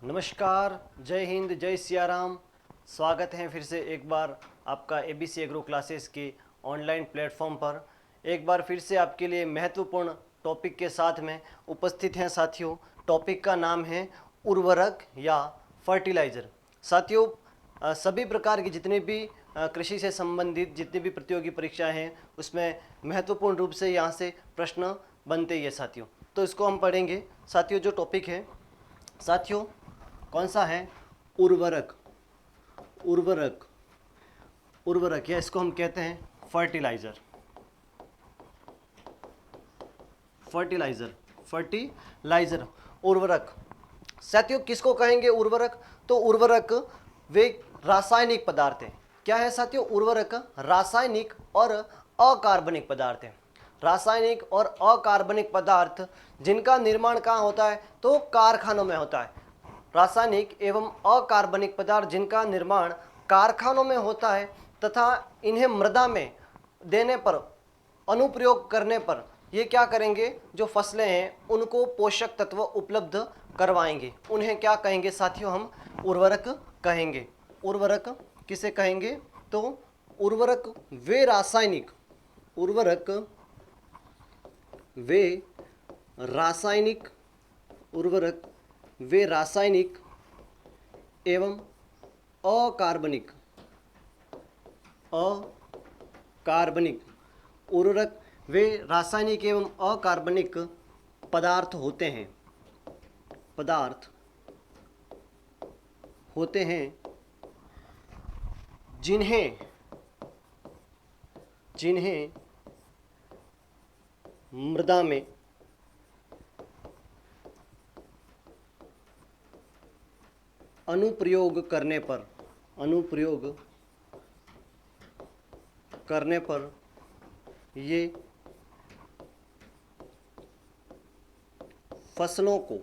नमस्कार, जय हिंद, जय सिया राम। स्वागत है फिर से एक बार आपका एबीसी एग्रो क्लासेस के ऑनलाइन प्लेटफॉर्म पर। एक बार फिर से आपके लिए महत्वपूर्ण टॉपिक के साथ में उपस्थित हैं साथियों। टॉपिक का नाम है उर्वरक या फर्टिलाइज़र। साथियों, सभी प्रकार की जितने भी कृषि से संबंधित जितनी भी प्रतियोगी परीक्षाएं हैं उसमें महत्वपूर्ण रूप से यहाँ से प्रश्न बनते ही है साथियों। तो इसको हम पढ़ेंगे साथियों। जो टॉपिक है साथियों कौन सा है? उर्वरक। उर्वरक उर्वरक या इसको हम कहते हैं फर्टिलाइज़र। फर्टिलाइज़र उर्वरक। साथियों किसको कहेंगे उर्वरक? तो उर्वरक वे रासायनिक पदार्थ हैं। क्या है साथियों? उर्वरक रासायनिक और अकार्बनिक पदार्थ हैं। रासायनिक और अकार्बनिक पदार्थ जिनका निर्माण कहाँ होता है? तो कारखानों में होता है। रासायनिक एवं अकार्बनिक पदार्थ जिनका निर्माण कारखानों में होता है तथा इन्हें मृदा में देने पर, अनुप्रयोग करने पर ये क्या करेंगे? जो फसलें हैं उनको पोषक तत्व उपलब्ध करवाएंगे। उन्हें क्या कहेंगे साथियों? हम उर्वरक कहेंगे। उर्वरक किसे कहेंगे? तो उर्वरक वे रासायनिक उर्वरक वे रासायनिक एवं अकार्बनिक उर्वरक वे रासायनिक एवं अकार्बनिक पदार्थ होते हैं जिन्हें मृदा में अनुप्रयोग करने पर ये फसलों को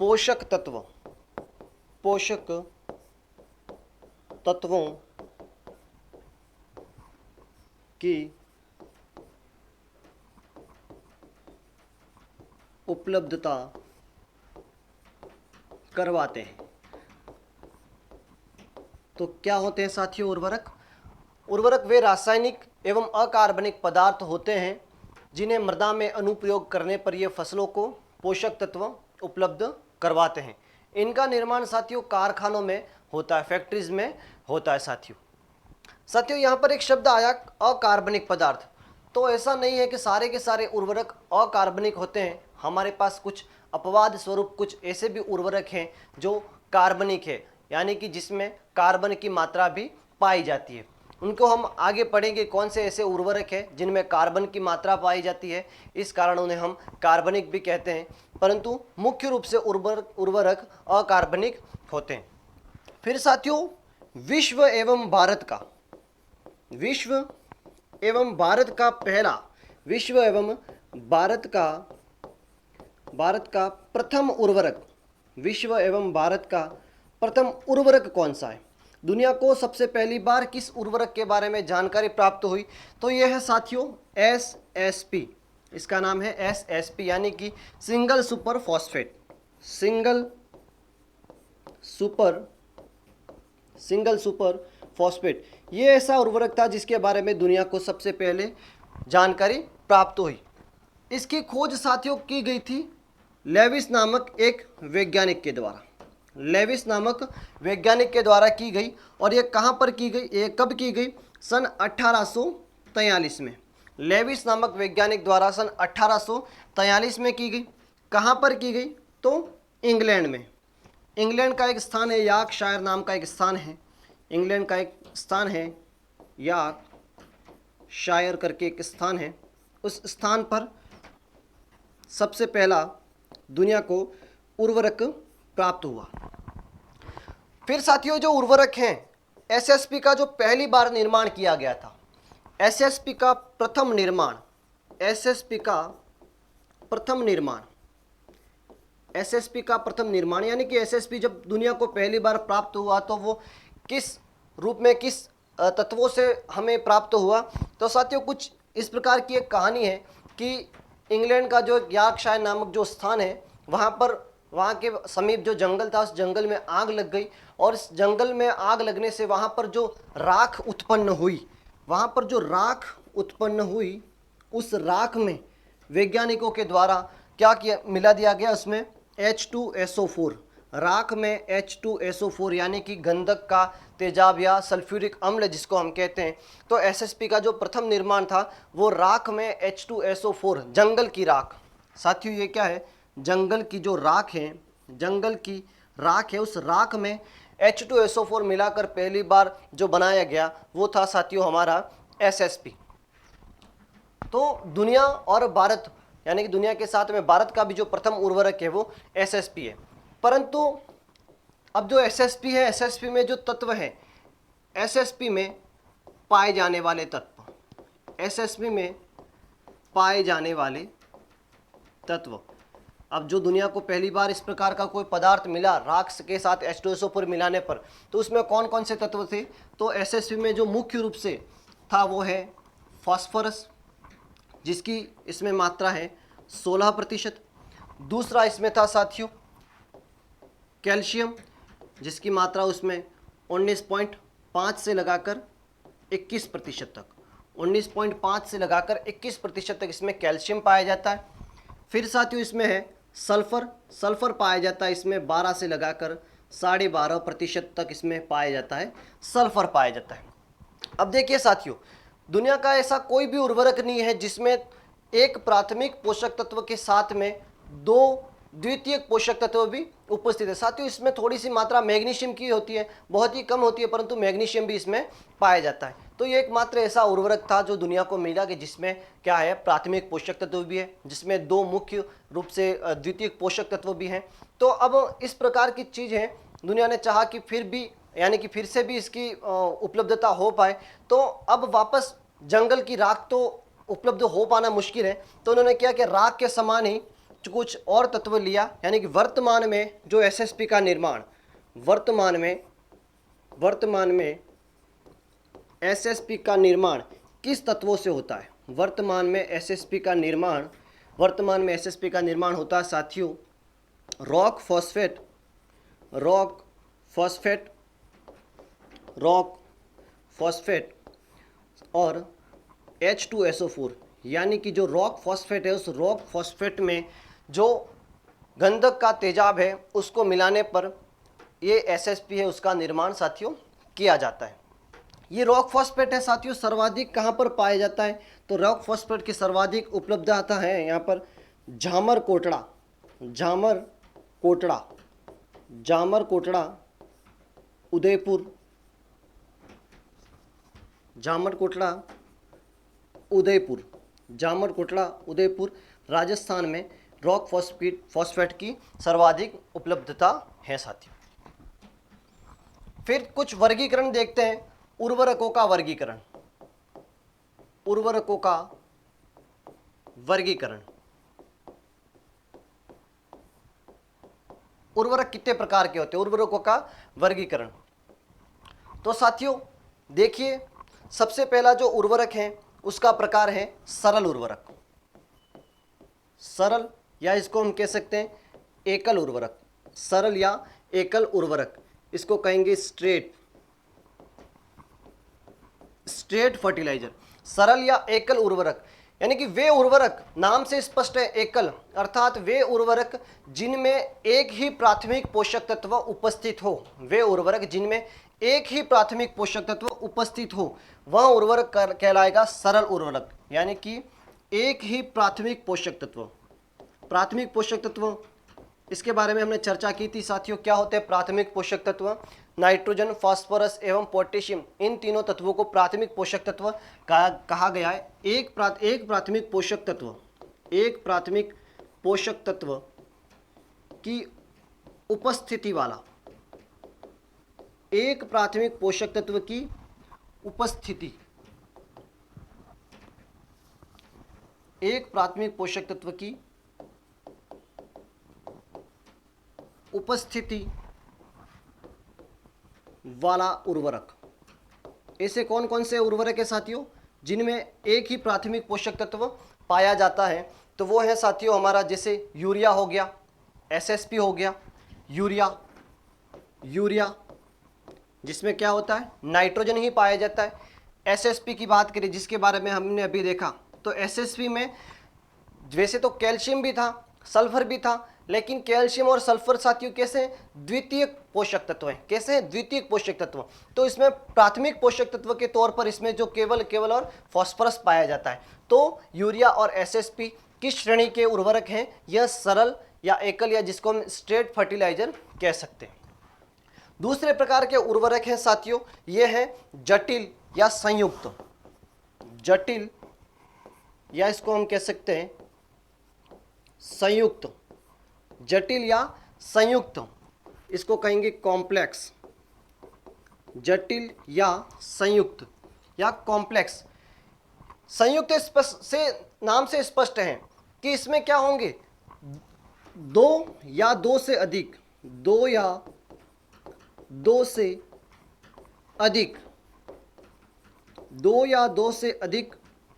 पोषक तत्वों की उपलब्धता करवाते हैं। तो क्या होते हैं साथियों उर्वरक? उर्वरक वे रासायनिक एवं अकार्बनिक पदार्थ होते हैं जिन्हें मृदा में अनुप्रयोग करने पर ये फसलों को पोषक तत्व उपलब्ध करवाते हैं। इनका निर्माण साथियों कारखानों में होता है, फैक्ट्रीज में होता है साथियों यहाँ पर एक शब्द आया अकार्बनिक पदार्थ। तो ऐसा नहीं है कि सारे के सारे उर्वरक अकार्बनिक होते हैं। हमारे पास कुछ अपवाद स्वरूप कुछ ऐसे भी उर्वरक हैं जो कार्बनिक है, यानी कि जिसमें कार्बन की मात्रा भी पाई जाती है। उनको हम आगे पढ़ेंगे कौन से ऐसे उर्वरक हैं जिनमें कार्बन की मात्रा पाई जाती है, इस कारण उन्हें हम कार्बनिक भी कहते हैं। परंतु मुख्य रूप से उर्वरक अकार्बनिक होते हैं। फिर साथियों विश्व एवं भारत का प्रथम उर्वरक कौन सा है? दुनिया को सबसे पहली बार किस उर्वरक के बारे में जानकारी प्राप्त हुई? तो यह है साथियों SSP। इसका नाम है SSP यानी कि सिंगल सुपर फॉस्फेट। ये ऐसा उर्वरक था जिसके बारे में दुनिया को सबसे पहले जानकारी प्राप्त हुई। इसकी खोज साथियों की गई थी लेविस नामक एक वैज्ञानिक के द्वारा की गई। और ये कहाँ पर की गई? ये कब की गई? सन 1843 में। लेविस नामक वैज्ञानिक द्वारा सन 1843 में की गई। कहाँ पर की गई? तो इंग्लैंड में। इंग्लैंड का एक स्थान है यॉर्कशायर नाम का एक स्थान है। इंग्लैंड का एक स्थान है यॉर्कशायर करके एक स्थान है। उस स्थान पर सबसे पहला दुनिया को उर्वरक प्राप्त हुआ। फिर साथियों जो उर्वरक हैं SSP का जो पहली बार निर्माण किया गया था, SSP का प्रथम निर्माण यानी कि SSP जब दुनिया को पहली बार प्राप्त हुआ तो वो किस रूप में, किस तत्वों से हमें प्राप्त हुआ? तो साथियों कुछ इस प्रकार की एक कहानी है कि इंग्लैंड का जो यॉर्कशायर नामक जो स्थान है वहाँ के समीप जो जंगल था उस जंगल में आग लग गई, और इस जंगल में आग लगने से वहाँ पर जो राख उत्पन्न हुई, वहाँ पर जो राख उत्पन्न हुई, उस राख में वैज्ञानिकों के द्वारा क्या किया, मिला दिया गया उसमें H2SO4। राख में H2SO4 यानी कि गंधक का तेजाब या सल्फ्यूरिक अम्ल जिसको हम कहते हैं। तो एसएसपी का जो प्रथम निर्माण था वो राख में H2SO4, जंगल की राख। साथियों ये क्या है, जंगल की जो राख है, जंगल की राख है, उस राख में H2SO4 मिलाकर पहली बार जो बनाया गया वो था साथियों हमारा एसएसपी। तो दुनिया और भारत यानी कि दुनिया के साथ में भारत का भी जो प्रथम उर्वरक है वो एसएसपी है। परंतु अब जो एसएसपी है, एसएसपी में जो तत्व है, एसएसपी में पाए जाने वाले तत्व, एसएसपी में पाए जाने वाले तत्व, अब जो दुनिया को पहली बार इस प्रकार का कोई पदार्थ मिला राख के साथ H2SO4 मिलाने पर, तो उसमें कौन कौन से तत्व थे? तो एसएसपी में जो मुख्य रूप से था वो है फास्फोरस, जिसकी इसमें मात्रा है 16%। दूसरा इसमें था साथियों कैल्शियम, जिसकी मात्रा उसमें 19.5 से लगाकर 21% तक, 19.5 से लगाकर 21% तक इसमें कैल्शियम पाया जाता है। फिर साथियों इसमें है सल्फर, सल्फर पाया जाता है इसमें 12 से लगाकर 12.5% तक इसमें पाया जाता है, सल्फर पाया जाता है। अब देखिए साथियों, दुनिया का ऐसा कोई भी उर्वरक नहीं है जिसमें एक प्राथमिक पोषक तत्व के साथ में दो द्वितीयक पोषक तत्व भी उपस्थित है। साथियों इसमें थोड़ी सी मात्रा मैग्नीशियम की होती है, बहुत ही कम होती है, परंतु मैग्नीशियम भी इसमें पाया जाता है। तो ये एकमात्र ऐसा उर्वरक था जो दुनिया को मिला कि जिसमें क्या है, प्राथमिक पोषक तत्व भी है, जिसमें दो मुख्य रूप से द्वितीयक पोषक तत्व भी हैं। तो अब इस प्रकार की चीज़ है, दुनिया ने चाहा कि फिर भी यानी कि फिर से भी इसकी उपलब्धता हो पाए, तो अब वापस जंगल की राख तो उपलब्ध हो पाना मुश्किल है, तो उन्होंने क्या कि राख के समान ही कुछ और तत्व लिया, यानी कि वर्तमान में जो एसएसपी का निर्माण, वर्तमान में एसएसपी का निर्माण किस तत्वों से होता है? वर्तमान में एसएसपी का निर्माण होता है साथियों रॉक फॉस्फेट और H2SO4, यानी कि जो रॉक फॉस्फेट है, उस रॉक फॉस्फेट में जो गंधक का तेजाब है उसको मिलाने पर ये एसएसपी है उसका निर्माण साथियों किया जाता है। ये रॉक फॉस्फेट है साथियों सर्वाधिक कहाँ पर पाया जाता है? तो रॉक फॉस्फेट की सर्वाधिक उपलब्धता है यहाँ पर जामर कोटड़ा उदयपुर राजस्थान में रॉक फॉस्फेट की सर्वाधिक उपलब्धता है साथियों। फिर कुछ वर्गीकरण देखते हैं, उर्वरकों का वर्गीकरण। उर्वरक कितने प्रकार के होते हैं? उर्वरकों का वर्गीकरण। तो साथियों देखिए, सबसे पहला जो उर्वरक है उसका प्रकार है सरल उर्वरक, सरल या इसको हम कह सकते हैं एकल उर्वरक, सरल या एकल उर्वरक, इसको कहेंगे स्ट्रेट फर्टिलाइजर। सरल या एकल उर्वरक यानी कि वे उर्वरक, नाम से स्पष्ट है एकल, अर्थात वे उर्वरक जिनमें एक ही प्राथमिक पोषक तत्व उपस्थित हो, वे उर्वरक जिनमें एक ही प्राथमिक पोषक तत्व उपस्थित हो वह उर्वरक कहलाएगा सरल उर्वरक। यानी कि एक ही प्राथमिक पोषक तत्व, इसके बारे में हमने चर्चा की थी साथियों। क्या होते हैं प्राथमिक पोषक तत्व? नाइट्रोजन, फास्फोरस एवं पोटेशियम, इन तीनों तत्वों को प्राथमिक पोषक तत्व कहा गया है। एक प्राथमिक पोषक तत्व की उपस्थिति वाला, एक प्राथमिक पोषक तत्व की उपस्थिति, एक प्राथमिक पोषक तत्व की उपस्थिति वाला उर्वरक। ऐसे कौन कौन से उर्वरक है साथियों जिनमें एक ही प्राथमिक पोषक तत्व पाया जाता है? तो वो है साथियों हमारा जैसे यूरिया हो गया, एसएसपी हो गया, यूरिया, यूरिया जिसमें क्या होता है, नाइट्रोजन ही पाया जाता है। एसएसपी की बात करें जिसके बारे में हमने अभी देखा, तो एसएसपी में वैसे तो कैल्शियम भी था, सल्फर भी था, लेकिन कैल्शियम और सल्फर साथियों कैसे द्वितीयक पोषक तत्व हैं। कैसे हैं? द्वितीयक पोषक तत्व। तो इसमें प्राथमिक पोषक तत्व के तौर पर इसमें जो केवल और फास्फोरस पाया जाता है। तो यूरिया और एसएसपी किस श्रेणी के उर्वरक हैं? यह सरल या एकल या जिसको हम स्ट्रेट फर्टिलाइजर कह सकते हैं। दूसरे प्रकार के उर्वरक हैं साथियों, ये है जटिल या संयुक्त। जटिल या इसको हम कह सकते हैं संयुक्त, जटिल या संयुक्त, इसको कहेंगे कॉम्प्लेक्स। जटिल या संयुक्त या कॉम्प्लेक्स। संयुक्त स्पष्ट से नाम से स्पष्ट है कि इसमें क्या होंगे, दो या दो से अधिक, दो या दो से अधिक, दो या दो से अधिक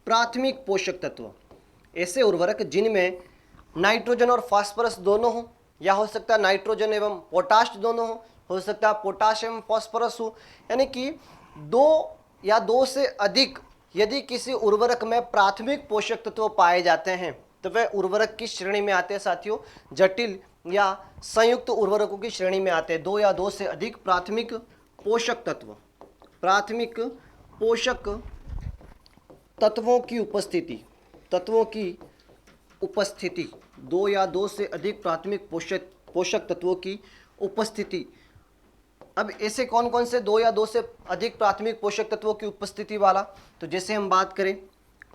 प्राथमिक पोषक तत्व। ऐसे उर्वरक जिनमें नाइट्रोजन और फास्फोरस दोनों हो, या हो सकता है नाइट्रोजन एवं पोटाश दोनों हो सकता है पोटाश एवं फास्फोरस हो। यानी कि दो या दो से अधिक यदि किसी उर्वरक में प्राथमिक पोषक तत्व पाए जाते हैं तो वह उर्वरक किस श्रेणी में आते हैं साथियों? जटिल या संयुक्त उर्वरकों की श्रेणी में आते हैं। दो या दो से अधिक प्राथमिक पोषक तत्व, प्राथमिक पोषक तत्वों की उपस्थिति, तत्वों की उपस्थिति, दो या दो से अधिक प्राथमिक पोषक तत्वों की उपस्थिति। अब ऐसे कौन कौन से दो या दो से अधिक प्राथमिक पोषक तत्वों की उपस्थिति वाला? तो जैसे हम बात करें,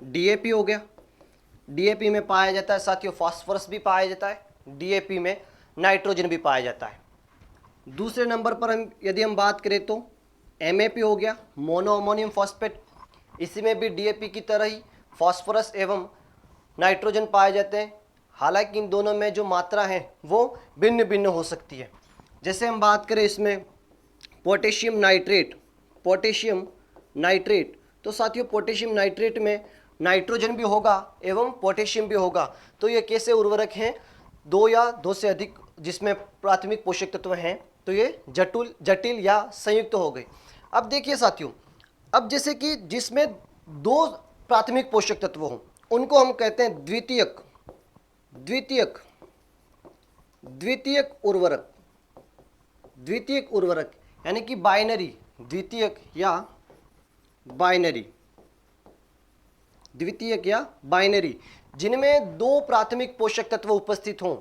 डीएपी हो गया, डीएपी में पाया जाता है साथियों फास्फोरस भी पाया जाता है, डीएपी में नाइट्रोजन भी पाया जाता है। दूसरे नंबर पर यदि हम बात करें तो एमएपी हो गया, मोनो अमोनियम फॉस्फेट। इसी में भी डीएपी की तरह ही फास्फोरस एवं नाइट्रोजन पाए जाते हैं, हालांकि इन दोनों में जो मात्रा है वो भिन्न भिन्न हो सकती है। जैसे हम बात करें इसमें पोटेशियम नाइट्रेट, पोटेशियम नाइट्रेट, तो साथियों पोटेशियम नाइट्रेट में नाइट्रोजन भी होगा एवं पोटेशियम भी होगा। तो ये कैसे उर्वरक हैं? दो या दो से अधिक जिसमें प्राथमिक पोषक तत्व हैं, तो ये जटिल या संयुक्त हो गए। अब देखिए साथियों, अब जैसे कि जिसमें दो प्राथमिक पोषक तत्व हों उनको हम कहते हैं द्वितीयक, द्वितीयक, द्वितीयक उर्वरक, द्वितीयक उर्वरक यानी कि बाइनरी, द्वितीयक या बाइनरी, द्वितीयक या बाइनरी, जिनमें दो प्राथमिक पोषक तत्व उपस्थित हों।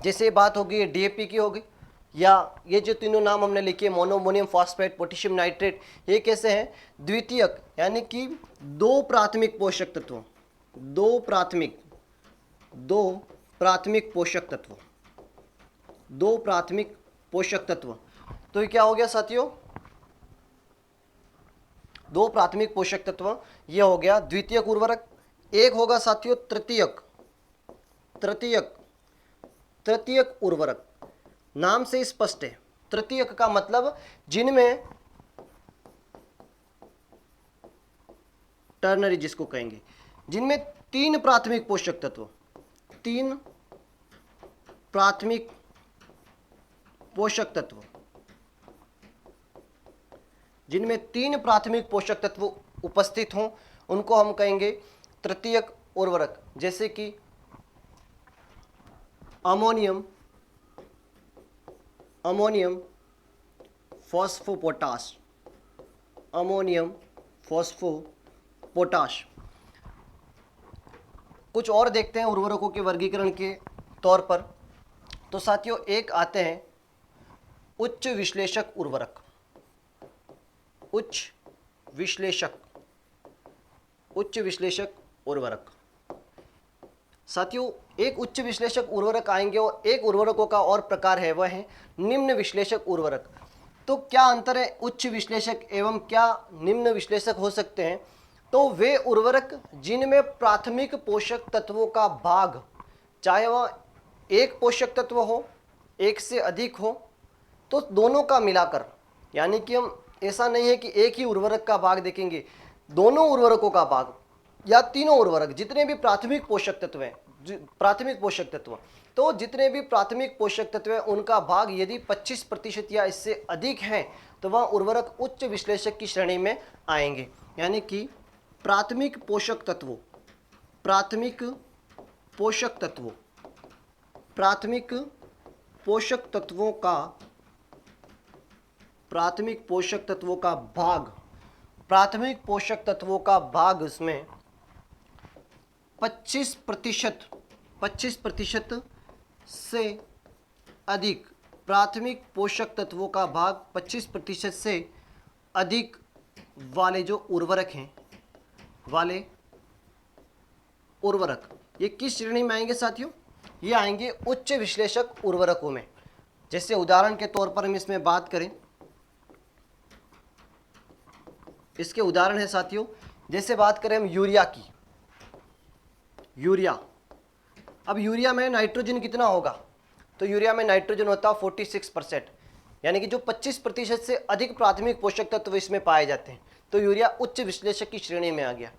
जैसे बात होगी डीएपी की होगी, या ये जो तीनों नाम हमने लिखे मोनोअमोनियम फॉस्फेट, पोटेशियम नाइट्रेट, ये कैसे हैं? द्वितीयक यानी कि दो प्राथमिक पोषक तत्व, दो प्राथमिक पोषक तत्व, दो प्राथमिक पोषक तत्व। तो ये क्या हो गया साथियों? दो प्राथमिक पोषक तत्व, ये हो गया द्वितीयक उर्वरक। एक होगा साथियों तृतीयक, तृतीयक, तृतीयक उर्वरक। नाम से स्पष्ट है, तृतीयक का मतलब जिनमें टर्नरी जिसको कहेंगे, जिनमें तीन प्राथमिक पोषक तत्व, तीन प्राथमिक पोषक तत्व, जिनमें तीन प्राथमिक पोषक तत्व उपस्थित हों उनको हम कहेंगे तृतीयक उर्वरक। जैसे कि अमोनियम, अमोनियम फॉस्फोपोटाश, अमोनियम फॉस्फोपोटाश। कुछ और देखते हैं उर्वरकों के वर्गीकरण के तौर पर। तो साथियों एक आते हैं उच्च विश्लेषक उर्वरक, उच्च विश्लेषक, उच्च विश्लेषक उर्वरक। साथियों एक उच्च विश्लेषक उर्वरक आएंगे और एक उर्वरकों का और प्रकार है वह है निम्न विश्लेषक उर्वरक। तो क्या अंतर है उच्च विश्लेषक एवं क्या निम्न विश्लेषक हो सकते हैं? तो वे उर्वरक जिनमें प्राथमिक पोषक तत्वों का भाग, चाहे वह एक पोषक तत्व हो, एक से अधिक हो, तो दोनों का मिलाकर, यानी कि हम ऐसा नहीं है कि एक ही उर्वरक का भाग देखेंगे, दोनों उर्वरकों का भाग या तीनों उर्वरक जितने भी प्राथमिक पोषक तत्व हैं प्राथमिक पोषक तत्व, तो जितने भी प्राथमिक पोषक तत्व हैं उनका भाग यदि 25% या इससे अधिक हैं तो वह उर्वरक उच्च विश्लेषक की श्रेणी में आएंगे। यानी कि प्राथमिक पोषक तत्वों प्राथमिक पोषक तत्वों प्राथमिक पोषक तत्वों का प्राथमिक पोषक तत्वों का भाग प्राथमिक पोषक तत्वों का भाग इसमें 25% से अधिक, प्राथमिक पोषक तत्वों का भाग 25% से अधिक वाले जो उर्वरक हैं, वाले उर्वरक ये किस श्रेणी में आएंगे साथियों? ये आएंगे उच्च विश्लेषक उर्वरकों में। जैसे उदाहरण के तौर पर हम इसमें बात करें, इसके उदाहरण है साथियों, जैसे बात करें हम यूरिया की, यूरिया। अब यूरिया में नाइट्रोजन कितना होगा? तो यूरिया में नाइट्रोजन होता है 46%, यानी कि जो 25% से अधिक प्राथमिक पोषक तत्व इसमें पाए जाते हैं, तो यूरिया उच्च विश्लेषक की श्रेणी में आ गया।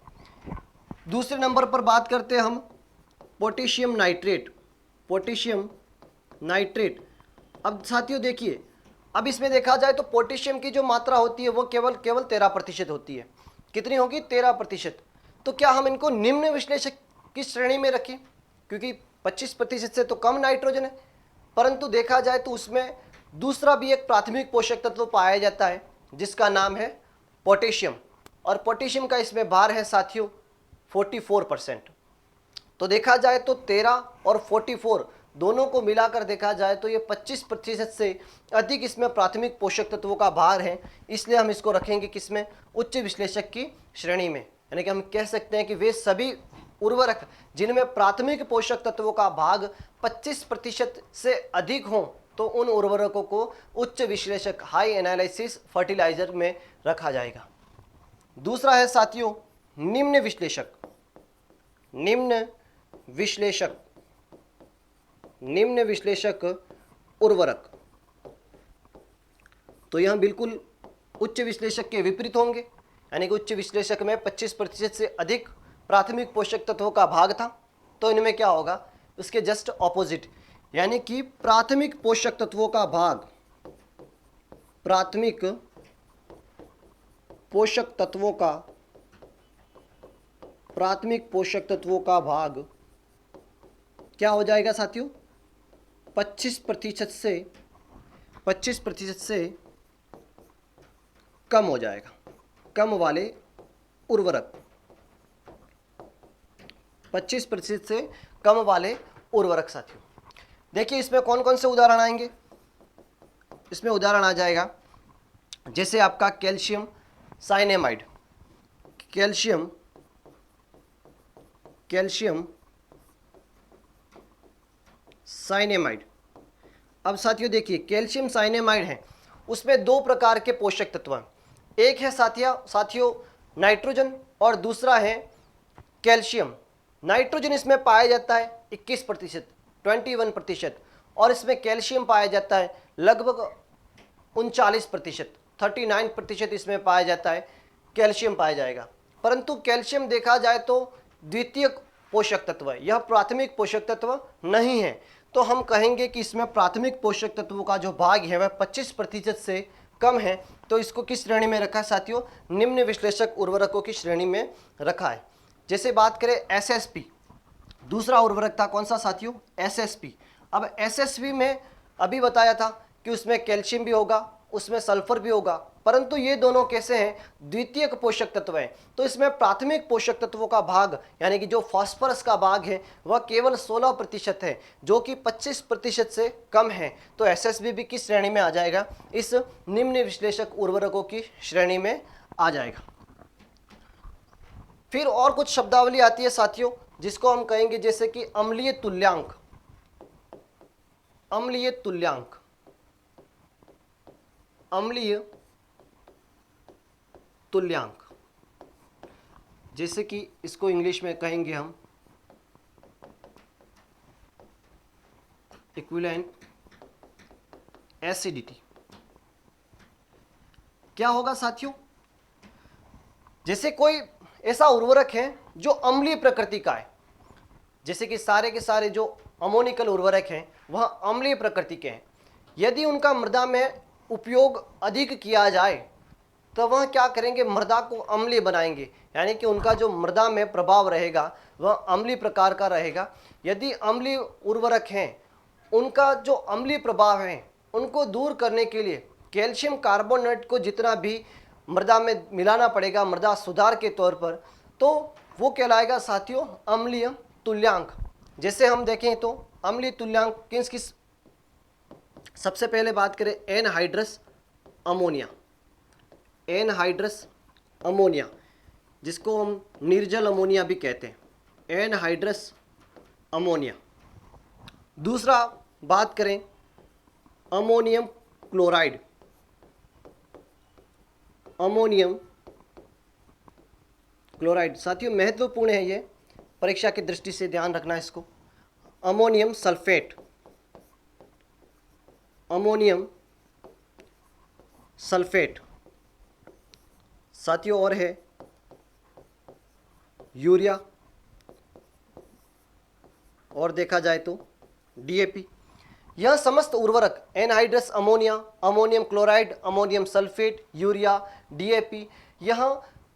दूसरे नंबर पर बात करते हैं हम पोटेशियम नाइट्रेट, पोटेशियम नाइट्रेट। अब साथियों देखिए, अब इसमें देखा जाए तो पोटेशियम की जो मात्रा होती है वो केवल 13% होती है। कितनी होगी? 13%। तो क्या हम इनको निम्न विश्लेषक की श्रेणी में रखें? क्योंकि 25% से तो कम नाइट्रोजन है, परंतु देखा जाए तो उसमें दूसरा भी एक प्राथमिक पोषक तत्व पाया जाता है जिसका नाम है पोटेशियम, और पोटेशियम का इसमें भार है साथियों 44%। तो देखा जाए तो 13 और 44 दोनों को मिलाकर देखा जाए तो ये 25% से अधिक इसमें प्राथमिक पोषक तत्वों का भार है, इसलिए हम इसको रखेंगे किसमें? उच्च विश्लेषक की श्रेणी में। यानी कि हम कह सकते हैं कि वे सभी उर्वरक जिनमें प्राथमिक पोषक तत्वों का भाग 25% से अधिक हों तो उन उर्वरकों को उच्च विश्लेषक हाई एनालिसिस फर्टिलाइजर में रखा जाएगा। दूसरा है साथियों निम्न विश्लेषक, निम्न विश्लेषक, निम्न विश्लेषक उर्वरक। तो यह बिल्कुल उच्च विश्लेषक के विपरीत होंगे, यानी कि उच्च विश्लेषक में 25% से अधिक प्राथमिक पोषक तत्वों का भाग था, तो इनमें क्या होगा? उसके जस्ट ऑपोजिट, यानी कि प्राथमिक पोषक तत्वों का भाग, प्राथमिक पोषक तत्वों का, प्राथमिक पोषक तत्वों का भाग क्या हो जाएगा साथियों? 25% से कम हो जाएगा। कम वाले उर्वरक, 25% से कम वाले उर्वरक साथियों। देखिए इसमें कौन कौन से उदाहरण आएंगे? इसमें उदाहरण आ जाएगा जैसे आपका कैल्शियम साइनेमाइड, कैल्शियम साइनेमाइड। अब साथियों देखिए कैल्शियम साइनेमाइड है, उसमें दो प्रकार के पोषक तत्व हैं। एक है साथियों नाइट्रोजन और दूसरा है कैल्शियम। नाइट्रोजन इसमें पाया जाता है 21%, 21%, और इसमें कैल्शियम पाया जाता है लगभग 39%, 39% इसमें पाया जाता है, कैल्शियम पाया जाएगा। परंतु कैल्शियम देखा जाए तो द्वितीयक पोषक तत्व है, यह प्राथमिक पोषक तत्व नहीं है। तो हम कहेंगे कि इसमें प्राथमिक पोषक तत्वों का जो भाग है वह 25% से कम है, तो इसको किस श्रेणी में रखा है साथियों? निम्न विश्लेषक उर्वरकों की श्रेणी में रखा है। जैसे बात करें एसएसपी, दूसरा उर्वरक था कौन सा साथियों? एसएसपी। अब एसएसपी में अभी बताया था कि उसमें कैल्शियम भी होगा, उसमें सल्फर भी होगा, परंतु ये दोनों कैसे हैं? द्वितीयक पोषक तत्व हैं। तो इसमें प्राथमिक पोषक तत्वों का भाग यानी कि जो फास्फोरस का भाग है वह केवल 16% है, जो कि 25% से कम है। तो एसएसपी भी किस श्रेणी में आ जाएगा? इस निम्न विश्लेषक उर्वरकों की श्रेणी में आ जाएगा। फिर और कुछ शब्दावली आती है साथियों जिसको हम कहेंगे जैसे कि अम्लीय तुल्यांक, अम्लीय तुल्यांक, अम्लीय तुल्यांक, जैसे कि इसको इंग्लिश में कहेंगे हम इक्विवेलेंट एसिडिटी। क्या होगा साथियों? जैसे कोई ऐसा उर्वरक है जो अम्लीय प्रकृति का है, जैसे कि सारे के सारे जो अमोनिकल उर्वरक हैं वह अम्लीय प्रकृति के हैं। यदि उनका मृदा में उपयोग अधिक किया जाए तो वह क्या करेंगे, मृदा को अम्लीय बनाएंगे, यानी कि उनका जो मृदा में प्रभाव रहेगा वह अम्लीय प्रकार का रहेगा। यदि अम्लीय उर्वरक हैं, उनका जो अम्लीय प्रभाव है उनको दूर करने के लिए कैल्शियम कार्बोनेट को जितना भी मृदा में मिलाना पड़ेगा मृदा सुधार के तौर पर, तो वो कहलाएगा साथियों अम्लीय तुल्यांक। जैसे हम देखें तो अम्लीय तुल्यांक किस किस, सबसे पहले बात करें एनहाइड्रस अमोनिया। एनहाइड्रस अमोनिया जिसको हम निर्जल अमोनिया भी कहते हैं, एनहाइड्रस अमोनिया। दूसरा बात करें अमोनियम क्लोराइड। अमोनियम क्लोराइड साथियों महत्वपूर्ण है, ये परीक्षा की दृष्टि से ध्यान रखना है इसको। अमोनियम सल्फेट, अमोनियम सल्फेट साथियों, और है यूरिया, और देखा जाए तो डीएपी। यह समस्त उर्वरक anhydrous ammonia, ammonium chloride, ammonium sulphate, urea, DAP यह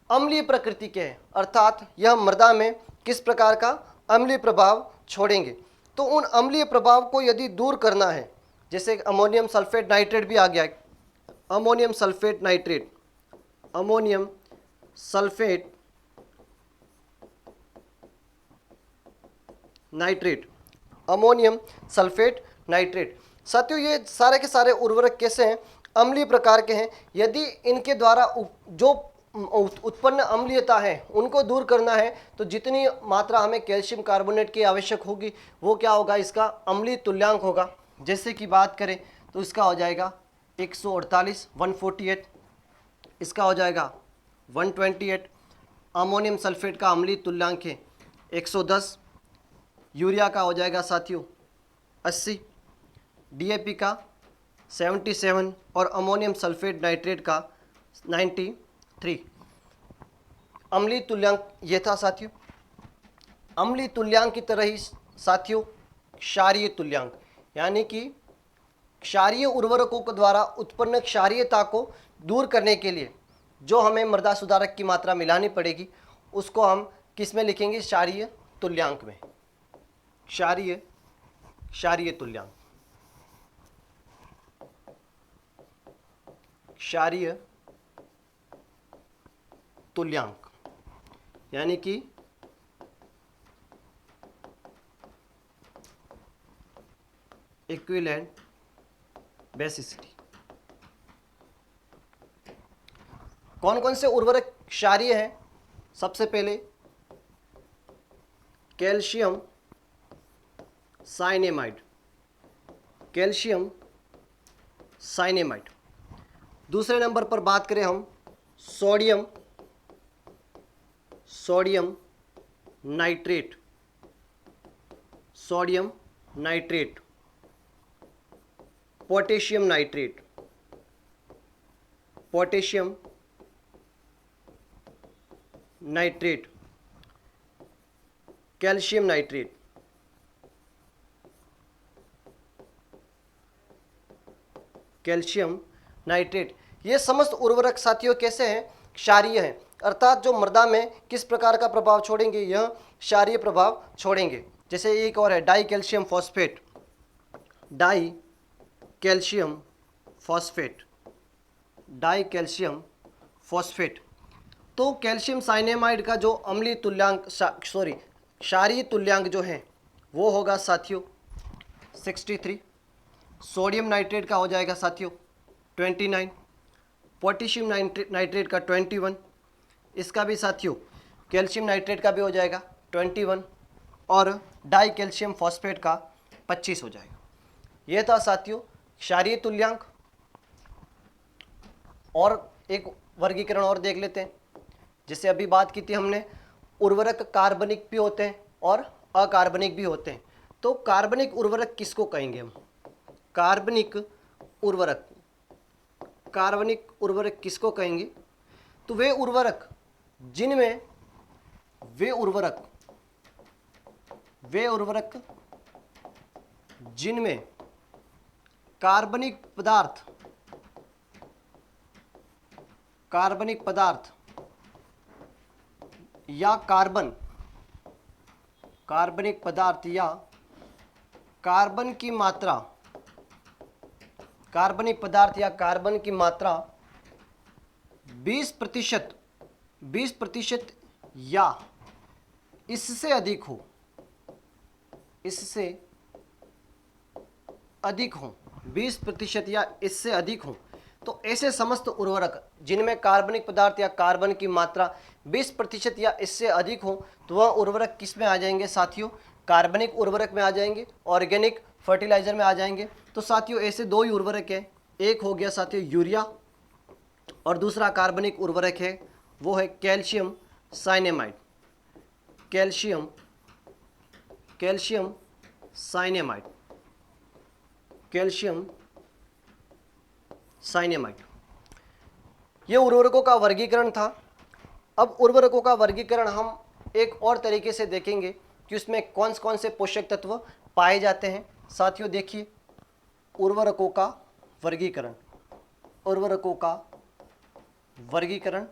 अम्लीय प्रकृति के हैं, अर्थात यह मृदा में किस प्रकार का अम्लीय प्रभाव छोड़ेंगे। तो उन अम्लीय प्रभाव को यदि दूर करना है, जैसे अमोनियम सल्फेट नाइट्रेट भी आ गया, ammonium sulphate nitrate, ammonium sulphate nitrate, ammonium sulphate nitrate. साथियों ये सारे के सारे उर्वरक कैसे हैं, अम्लीय प्रकार के हैं। यदि इनके द्वारा जो उत्पन्न अम्लीयता है उनको दूर करना है तो जितनी मात्रा हमें कैल्शियम कार्बोनेट की आवश्यक होगी वो क्या होगा, इसका अम्लीय तुल्यांक होगा। जैसे कि बात करें तो इसका हो जाएगा 148, 148, इसका हो जाएगा 128। अमोनियम सल्फेट का अम्लीय तुल्यांक है 110, यूरिया का हो जाएगा साथियों 80, डीएपी का 77 और अमोनियम सल्फेट नाइट्रेट का 93। अम्लीय तुल्यांक ये था साथियों। अम्लीय तुल्यांक की तरह ही साथियों क्षारीय तुल्यांक, यानी कि क्षारीय उर्वरकों के द्वारा उत्पन्न क्षारीयता को दूर करने के लिए जो हमें मृदा सुधारक की मात्रा मिलानी पड़ेगी उसको हम किस में लिखेंगे, क्षारीय तुल्यांक में। क्षारीय तुल्यांक, क्षारीय तुल्यांक यानी कि इक्विवेलेंट बेसिसिटी। कौन कौन से उर्वरक क्षारीय हैं, सबसे पहले कैल्शियम साइनेमाइड, कैल्शियम साइनेमाइड। दूसरे नंबर पर बात करें हम sodium nitrate, sodium nitrate, potassium nitrate, potassium nitrate, calcium nitrate, calcium nitrate. ये समस्त उर्वरक साथियों कैसे हैं, क्षारीय हैं, अर्थात जो मृदा में किस प्रकार का प्रभाव छोड़ेंगे, यह क्षारीय प्रभाव छोड़ेंगे। जैसे एक और है die calcium phosphate, die calcium phosphate, die calcium phosphate. तो कैल्शियम साइनेमाइड का जो अम्लीय तुल्यांक क्षारीय तुल्यांक जो है वो होगा साथियों 63, सोडियम नाइट्रेट का हो जाएगा साथियों 29, पोटेशियम नाइट्रेट का 21, इसका भी साथियों कैल्शियम नाइट्रेट का भी हो जाएगा 21 और डाई कैल्शियम फॉस्फेट का 25 हो जाएगा। ये था साथियों क्षारीय तुल्यांक। और एक वर्गीकरण और देख लेते हैं। जैसे अभी बात की थी हमने, उर्वरक कार्बनिक भी होते हैं और अकार्बनिक भी होते हैं। तो कार्बनिक उर्वरक किसको कहेंगे हम, कार्बनिक उर्वरक, कार्बनिक उर्वरक किसको कहेंगे, तो वे उर्वरक वे उर्वरक जिनमें कार्बनिक पदार्थ या कार्बनिक पदार्थ या कार्बन की मात्रा, कार्बनिक पदार्थ या कार्बन की मात्रा 20% या इससे अधिक हो, इससे अधिक हो, 20% या इससे अधिक हो, तो ऐसे समस्त उर्वरक जिनमें कार्बनिक पदार्थ या कार्बन की मात्रा 20% या इससे अधिक हो, तो वह उर्वरक किस में आ जाएंगे साथियों? कार्बनिक उर्वरक में आ जाएंगे, ऑर्गेनिक फर्टिलाइजर में आ जाएंगे। तो साथियों ऐसे दो ही उर्वरक है, एक हो गया साथियों यूरिया और दूसरा कार्बनिक उर्वरक है वो है calcium cyanamide. Calcium cyanamide, calcium cyanamide, ये उर्वरकों का वर्गीकरण था। अब उर्वरकों का वर्गीकरण हम एक और तरीके से देखेंगे कि उसमें कौन कौन से पोषक तत्व पाए जाते हैं। साथियों देखिए, उर्वरकों का वर्गीकरण, उर्वरकों का वर्गीकरण।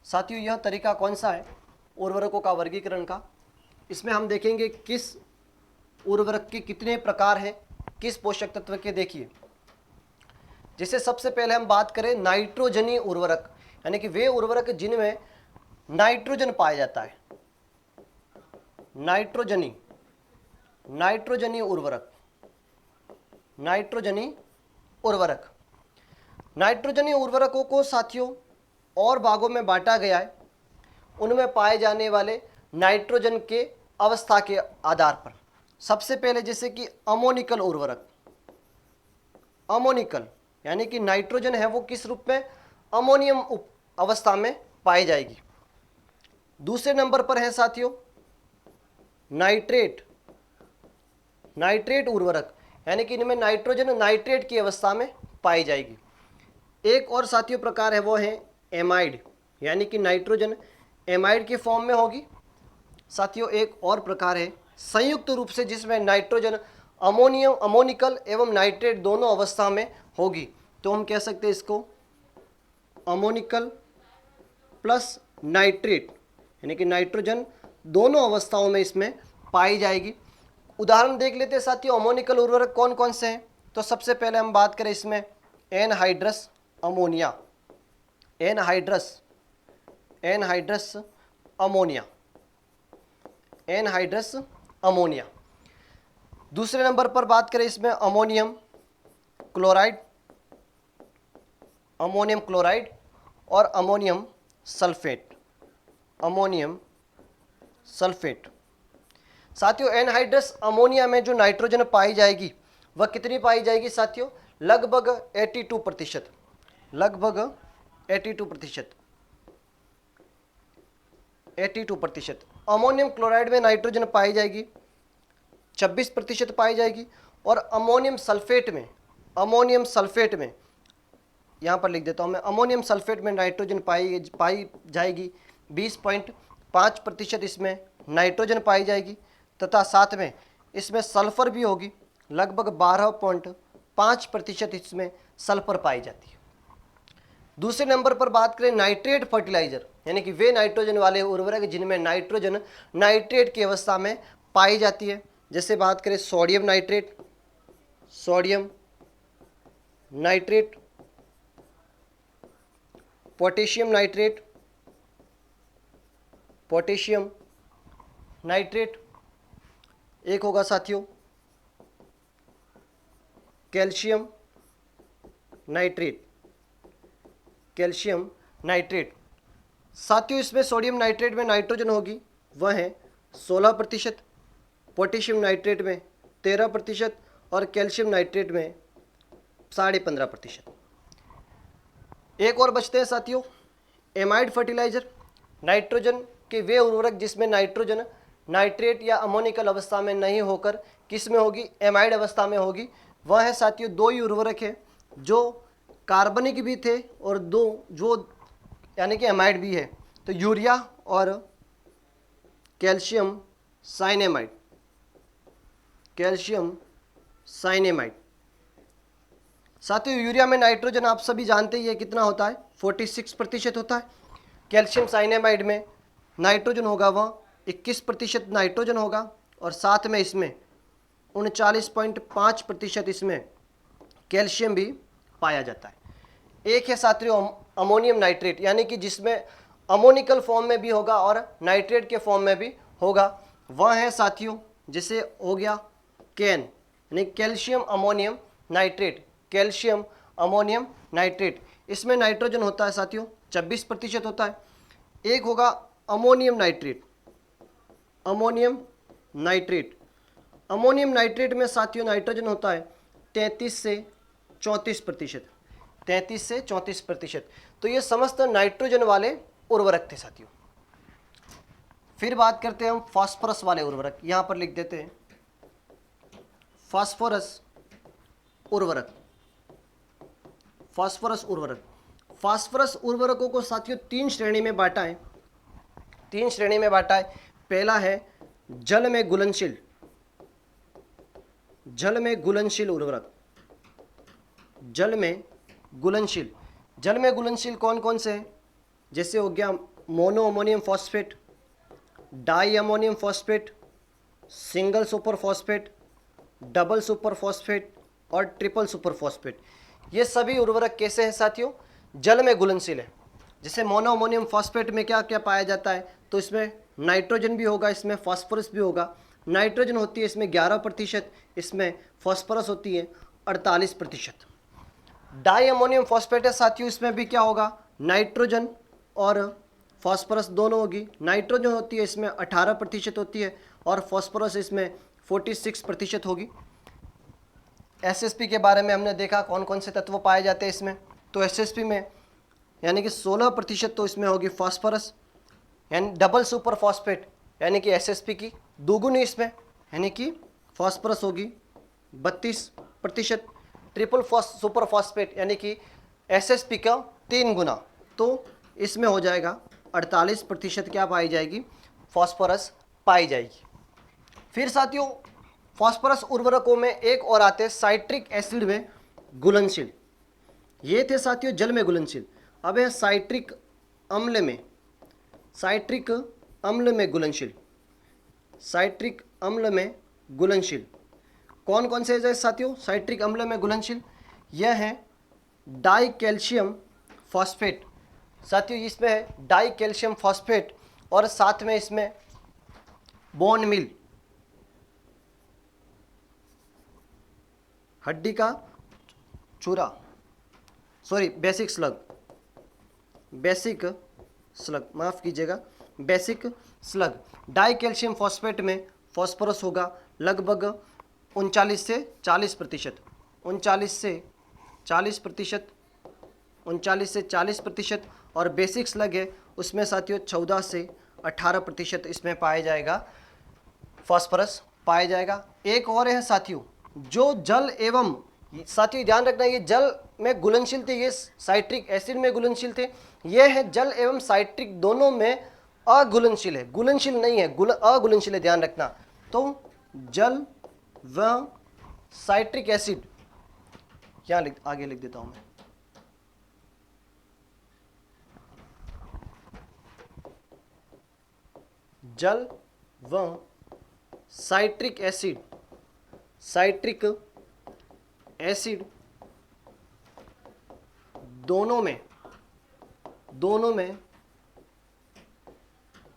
साथियों यह तरीका कौन सा है उर्वरकों का वर्गीकरण का? इसमें हम देखेंगे किस उर्वरक के कितने प्रकार हैं, किस पोषक तत्व के। देखिए, जैसे सबसे पहले हम बात करें नाइट्रोजनी उर्वरक, यानी कि वे उर्वरक जिनमें नाइट्रोजन पाया जाता है। नाइट्रोजनी उर्वरक, नाइट्रोजनी उर्वरकों को साथियों और भागों में बांटा गया है, उनमें पाए जाने वाले नाइट्रोजन के अवस्था के आधार पर। सबसे पहले जैसे कि अमोनिकल उर्वरक, अमोनिकल यानी कि नाइट्रोजन है वो किस रूप में? अमोनियम अवस्था में पाई जाएगी। दूसरे नंबर पर है साथियों नाइट्रेट उर्वरक, यानी कि इनमें नाइट्रोजन नाइट्रेट की अवस्था में पाई जाएगी। एक और साथियों प्रकार है वो है एमाइड, यानी कि नाइट्रोजन एमाइड के फॉर्म में होगी। साथियों एक और प्रकार है संयुक्त रूप से जिसमें नाइट्रोजन अमोनिकल एवं नाइट्रेट दोनों अवस्था में होगी, तो हम कह सकते हैं इसको अमोनिकल प्लस नाइट्रेट, यानी कि नाइट्रोजन दोनों अवस्थाओं में इसमें पाई जाएगी। उदाहरण देख लेते हैं साथियों अमोनिकल उर्वरक कौन कौन से हैं। तो सबसे पहले हम बात करें इसमें एनहाइड्रस अमोनिया, एनहाइड्रस अमोनिया। दूसरे नंबर पर बात करें इसमें अमोनियम क्लोराइड और अमोनियम सल्फेट। साथियों एनहाइड्रस अमोनिया में जो नाइट्रोजन पाई जाएगी वह कितनी पाई जाएगी साथियों? लगभग 82%, लगभग 82%। अमोनियम क्लोराइड में नाइट्रोजन पाई जाएगी 26% पाई जाएगी, और अमोनियम सल्फेट में यहाँ पर लिख देता हूँ मैं, अमोनियम सल्फेट में नाइट्रोजन पाई जाएगी 20.5% इसमें नाइट्रोजन पाई जाएगी, तथा साथ में इसमें सल्फर भी होगी, लगभग 12.5% इसमें सल्फर पाई जाती है। दूसरे नंबर पर बात करें नाइट्रेट फर्टिलाइजर, यानी कि वे नाइट्रोजन वाले उर्वरक जिनमें नाइट्रोजन नाइट्रेट की अवस्था में पाई जाती है। जैसे बात करें सोडियम नाइट्रेट, पोटेशियम नाइट्रेट, एक होगा साथियों कैल्शियम नाइट्रेट। साथियों इसमें सोडियम नाइट्रेट में नाइट्रोजन होगी वह है 16%, पोटेशियम नाइट्रेट में 13% और कैल्शियम नाइट्रेट में 15.5%। एक और बचते हैं साथियों एमाइड फर्टिलाइजर, नाइट्रोजन के वे उर्वरक जिसमें नाइट्रोजन नाइट्रेट या अमोनिकल अवस्था में नहीं होकर किस में होगी? एमाइड अवस्था में होगी। वह है साथियों दो ही उर्वरक है जो कार्बनिक भी थे और दो जो यानी कि एमाइड भी है, तो यूरिया और कैल्शियम साइनेमाइड, कैल्शियम साइनेमाइड। साथियों यूरिया में नाइट्रोजन आप सभी जानते ही है कितना होता है, 46% होता है। कैल्शियम साइनेमाइड में नाइट्रोजन होगा वह 21% नाइट्रोजन होगा, और साथ में इसमें 39.5% इसमें कैल्शियम भी पाया जाता है। एक है साथियों अमोनियम नाइट्रेट, यानी कि जिसमें अमोनिकल फॉर्म में भी होगा और नाइट्रेट के फॉर्म में भी होगा। वह है साथियों जैसे हो गया कैन, यानी calcium ammonium nitrate, calcium ammonium nitrate. इसमें नाइट्रोजन होता है साथियों 26% होता है। एक होगा ammonium nitrate, ammonium nitrate. Ammonium nitrate में साथियों नाइट्रोजन होता है 33 से 34%, 33 से 34%। तो ये समस्त नाइट्रोजन वाले उर्वरक थे साथियों। फिर बात करते हैं हम फास्फोरस वाले उर्वरक, यहां पर लिख देते हैं फास्फोरस उर्वरक। फास्फोरस उर्वरक, फास्फोरस उर्वरकों को साथियों तीन श्रेणी में बांटा है, तीन श्रेणी में बांटा है। पहला है जल में घुलनशील, जल में घुलनशील उर्वरक, जल में घुलनशील। जल में घुलनशील कौन कौन से हैं, जैसे हो गया mono ammonium phosphate, di ammonium phosphate, single super phosphate, double super phosphate और ट्रिपल सुपर फॉस्फेट। ये सभी उर्वरक कैसे हैं साथियों, जल में घुलनशील है। जैसे मोनो अमोनियम फॉस्फेट में क्या क्या पाया जाता है, तो इसमें नाइट्रोजन भी होगा, इसमें फास्फोरस भी होगा। नाइट्रोजन होती है इसमें 11%, इसमें फास्फोरस होती है 48%। डाई अमोनियम फॉस्फेट है साथियों, इसमें भी क्या होगा, नाइट्रोजन और फास्फोरस दोनों होगी। नाइट्रोजन होती है इसमें 18% होती है और फास्फोरस इसमें 46% होगी। एसएसपी के बारे में हमने देखा कौन कौन से तत्व पाए जाते हैं इसमें, तो एसएसपी में यानी कि 16% तो इसमें होगी फास्फोरस, यानी डबल सुपर फॉस्फेट यानी कि एसएसपी की दोगुनी इसमें, यानी कि फास्फोरस होगी 32%, ट्रिपल सुपर फॉस्फेट यानी कि एसएसपी का 3 गुना, तो इसमें हो जाएगा 48% क्या पाई जाएगी, फास्फोरस पाई जाएगी। फिर साथियों फास्फोरस उर्वरकों में एक और आते हैं साइट्रिक एसिड में घुलनशील। ये थे साथियों जल में घुलनशील। अब है साइट्रिक अम्ल में, साइट्रिक अम्ल में घुलनशील, साइट्रिक अम्ल में घुलनशील। कौन कौन से हैं साथियों साइट्रिक अम्ल में घुलनशील, यह है डाई कैल्शियम फॉस्फेट। साथियों इसमें है डाई कैल्शियम फॉस्फेट और साथ में इसमें बोन मिल, हड्डी का चूरा, sorry basic slug, basic slug माफ़ कीजिएगा, basic slug. Die calcium phosphate में फॉस्फोरस होगा लगभग 39 से 40%, 39 से 40%, 39 से 40%। और बेसिक स्लग है उसमें साथियों 14 से 18% इसमें पाया जाएगा, फॉस्फोरस पाया जाएगा। एक और है साथियों जो जल एवं, साथियों ध्यान रखना ये जल में घुलनशील थे, ये साइट्रिक एसिड में घुलनशील थे, ये है जल एवं साइट्रिक दोनों में अघुलनशील है, घुलनशील नहीं है, अघुलनशील है, ध्यान रखना। तो जल व साइट्रिक एसिड यहाँ आगे लिख देता हूं मैं, जल व साइट्रिक एसिड, साइट्रिक एसिड दोनों में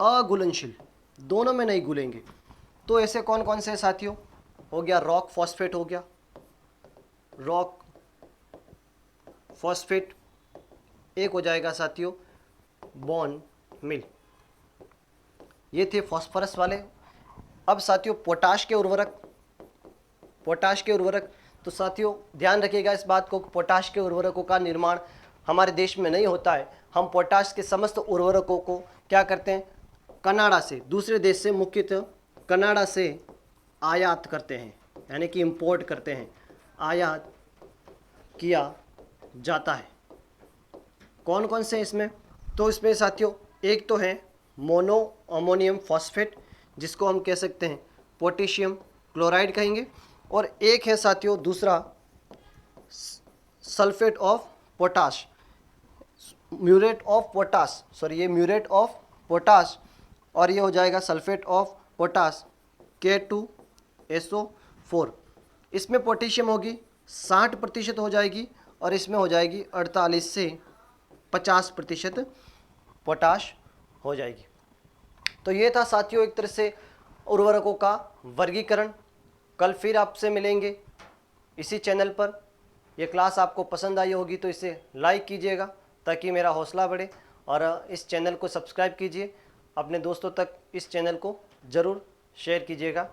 अघुलनशील, दोनों में नहीं घुलेंगे। तो ऐसे कौन कौन से साथियों, हो गया रॉक फॉस्फेट, हो गया रॉक फॉस्फेट, एक हो जाएगा साथियों बोन मिल। ये थे फॉस्फोरस वाले। अब साथियों पोटाश के उर्वरक, पोटाश के उर्वरक, तो साथियों ध्यान रखिएगा इस बात को, पोटाश के उर्वरकों का निर्माण हमारे देश में नहीं होता है। हम पोटाश के समस्त उर्वरकों को क्या करते हैं, कनाडा से, दूसरे देश से, मुख्यतः कनाडा से आयात करते हैं, यानी कि इंपोर्ट करते हैं, आयात किया जाता है। कौन कौन से इसमें, तो इसमें साथियों एक तो है मोनो अमोनियम फॉस्फेट, जिसको हम कह सकते हैं पोटेशियम क्लोराइड कहेंगे। और एक है साथियों दूसरा sulphate of potash, muriate of potash, sorry ये म्यूरेट ऑफ पोटाश, और ये हो जाएगा सल्फेट ऑफ पोटाश K2SO4। इसमें पोटेशियम होगी 60% हो जाएगी और इसमें हो जाएगी 48 से 50% पोटाश हो जाएगी। तो ये था साथियों एक तरह से उर्वरकों का वर्गीकरण। कल फिर आपसे मिलेंगे इसी चैनल पर। यह क्लास आपको पसंद आई होगी तो इसे लाइक कीजिएगा ताकि मेरा हौसला बढ़े, और इस चैनल को सब्सक्राइब कीजिए। अपने दोस्तों तक इस चैनल को ज़रूर शेयर कीजिएगा।